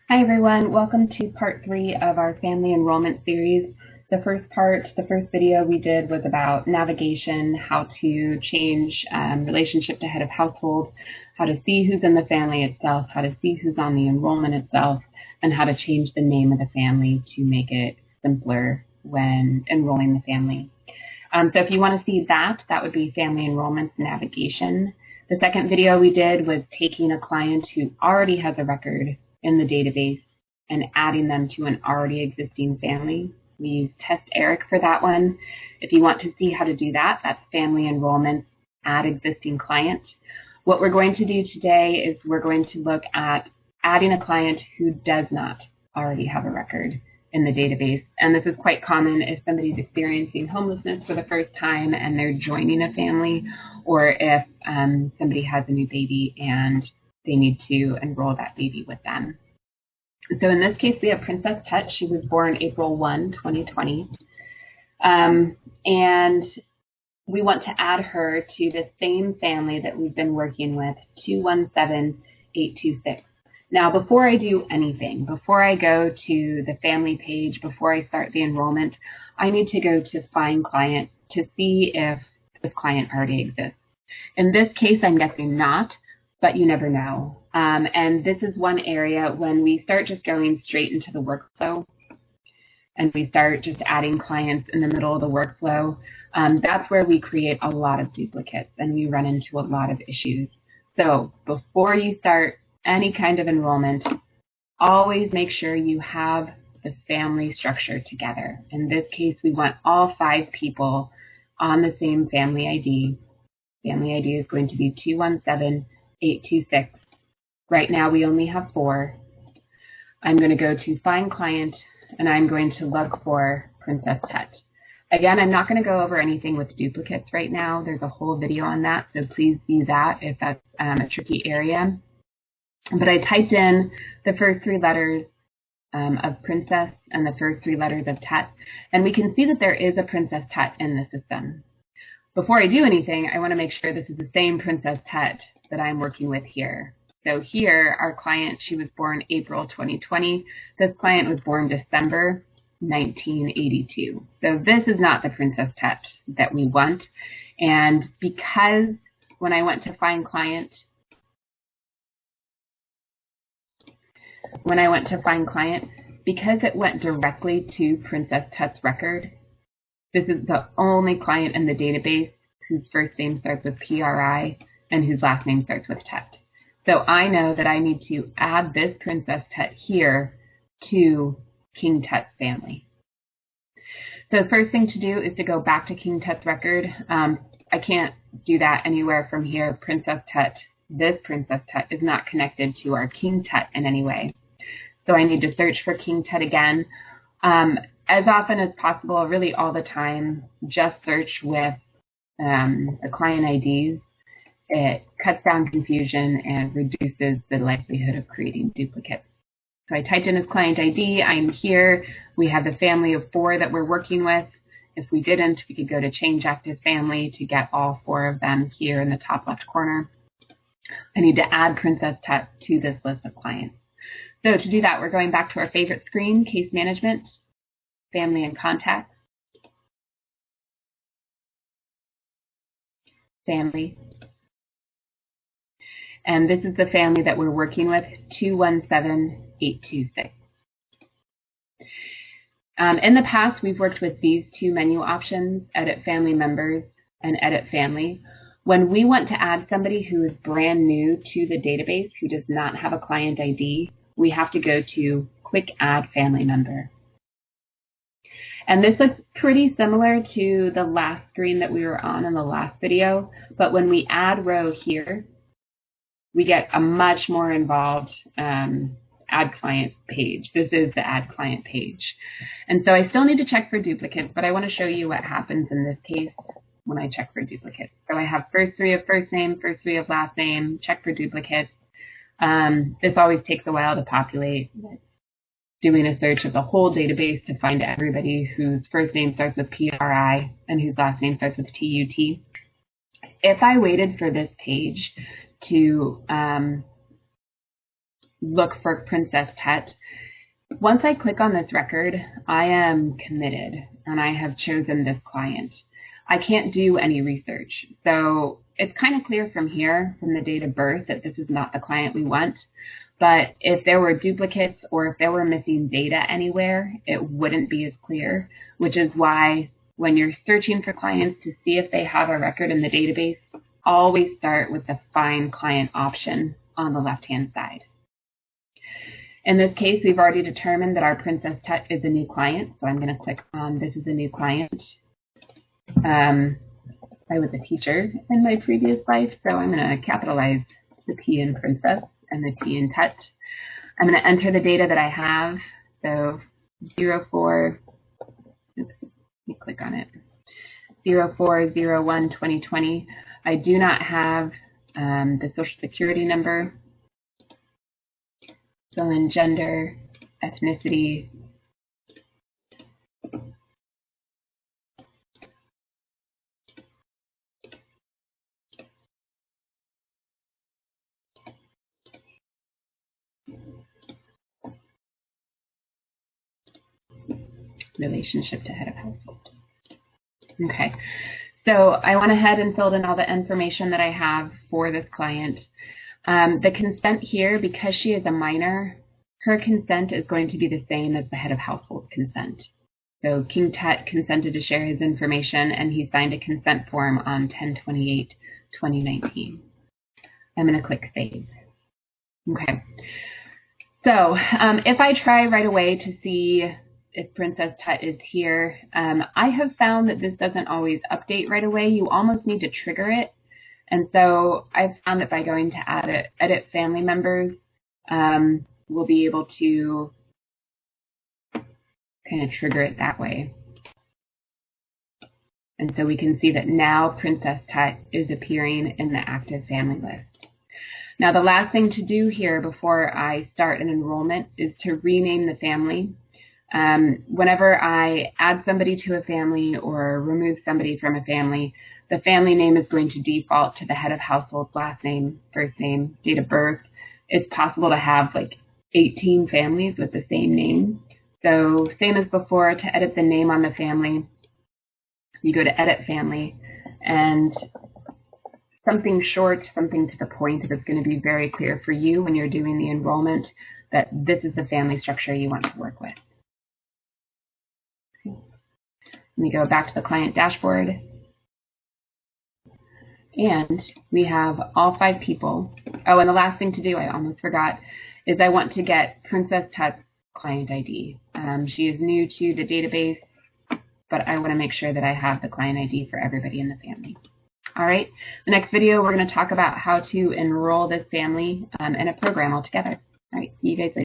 Hi everyone, welcome to part 3 of our family enrollment series. The first video we did was about navigation, how to change relationship to head of household, how to see who's in the family itself, how to see who's on the enrollment itself, and how to change the name of the family to make it simpler when enrolling the family. So if you want to see that would be family enrollment navigation. The second video we did was taking a client who already has a record in the database and adding them to an already existing family. We use Test Eric for that one. If you want to see how to do that, that's family enrollment, add existing client. What we're going to do today is we're going to look at adding a client who does not already have a record in the database. And this is quite common if somebody's experiencing homelessness for the first time and they're joining a family, or if somebody has a new baby and they need to enroll that baby with them. So in this case, we have Princess Tut. She was born April 1, 2020. And we want to add her to the same family that we've been working with, 217826. Now, before I do anything, before I go to the family page, before I start the enrollment, I need to go to Find Client to see if this client already exists. In this case, I'm guessing not, but you never know. And this is one area when we start just going straight into the workflow and we start just adding clients in the middle of the workflow, that's where we create a lot of duplicates and we run into a lot of issues. So before you start any kind of enrollment, always make sure you have the family structure together. In this case, we want all 5 people on the same family ID. Family ID is going to be 217826. Right now, we only have 4. I'm going to go to Find Client, and I'm going to look for Princess Tut. Again, I'm not going to go over anything with duplicates right now. There's a whole video on that, so please view that if that's a tricky area. But I typed in the first 3 letters of Princess and the first 3 letters of Tut, and we can see that there is a Princess Tut in the system. Before I do anything, I want to make sure this is the same Princess Tut that I'm working with here. So here, our client, she was born April 2020. This client was born December 1982. So this is not the Princess Tut that we want. And because when I went to Find Client, because it went directly to Princess Tut's record, this is the only client in the database whose first name starts with PRI and whose last name starts with Tut. So I know that I need to add this Princess Tut here to King Tut's family. So the first thing to do is to go back to King Tut's record. I can't do that anywhere from here. Princess Tut, this Princess Tut is not connected to our King Tut in any way. So I need to search for King Tut again. As often as possible, really all the time, just search with the client IDs. It cuts down confusion and reduces the likelihood of creating duplicates. So I typed in his client ID. I'm here. We have the family of 4 that we're working with. If we didn't, we could go to Change Active Family to get all 4 of them here in the top left corner. I need to add Princess Tut to this list of clients. So to do that, we're going back to our favorite screen, Case Management, Family and Contacts, Family. And this is the family that we're working with, 217826. In the past, we've worked with these 2 menu options, Edit Family Members and Edit Family. When we want to add somebody who is brand new to the database, who does not have a client ID, we have to go to Quick Add Family Member. And this looks pretty similar to the last screen that we were on in the last video, but when we add row here, we get a much more involved Add Client page. This is the Add Client page. And so I still need to check for duplicates, but I want to show you what happens in this case when I check for duplicates. So I have first 3 of first name, first 3 of last name, check for duplicates. This always takes a while to populate. Doing a search of the whole database to find everybody whose first name starts with PRI and whose last name starts with TUT. If I waited for this page to look for Princess Tut. Once I click on this record, I am committed and I have chosen this client. I can't do any research. So it's kind of clear from here, from the date of birth, that this is not the client we want. But if there were duplicates or if there were missing data anywhere, it wouldn't be as clear, which is why when you're searching for clients to see if they have a record in the database, always start with the Find Client option on the left-hand side. In this case, we've already determined that our Princess Tut is a new client, so I'm going to click on This is a new client. I was a teacher in my previous life, so I'm going to capitalize the P in Princess and the T in Tut. I'm going to enter the data that I have, so 04, oops, let me click on it, 04/01/2020. I do not have the Social Security number. Fill in gender, ethnicity, relationship to head of household. Okay, so I went ahead and filled in all the information that I have for this client. The consent here, because she is a minor, her consent is going to be the same as the head of household consent. So King Tut consented to share his information, and he signed a consent form on 10/28/2019. I'm going to click Save. Okay. So if I try right away to see if Princess Tut is here, I have found that this doesn't always update right away. You almost need to trigger it. And so I've found that by going to edit family members, we'll be able to kind of trigger it that way. And so we can see that now Princess Tut is appearing in the active family list. Now the last thing to do here before I start an enrollment is to rename the family. Whenever I add somebody to a family or remove somebody from a family, the family name is going to default to the head of household, last name, first name, date of birth. It's possible to have like 18 families with the same name. So same as before, to edit the name on the family, you go to Edit Family, and something short, something to the point that's going to be very clear for you when you're doing the enrollment, that this is the family structure you want to work with. Let me go back to the client dashboard. And we have all 5 people. Oh, and the last thing to do, I almost forgot, is I want to get Princess Tut's client ID. She is new to the database, but I want to make sure that I have the client ID for everybody in the family. All right, the next video, we're going to talk about how to enroll this family in a program altogether. All right, see you guys later.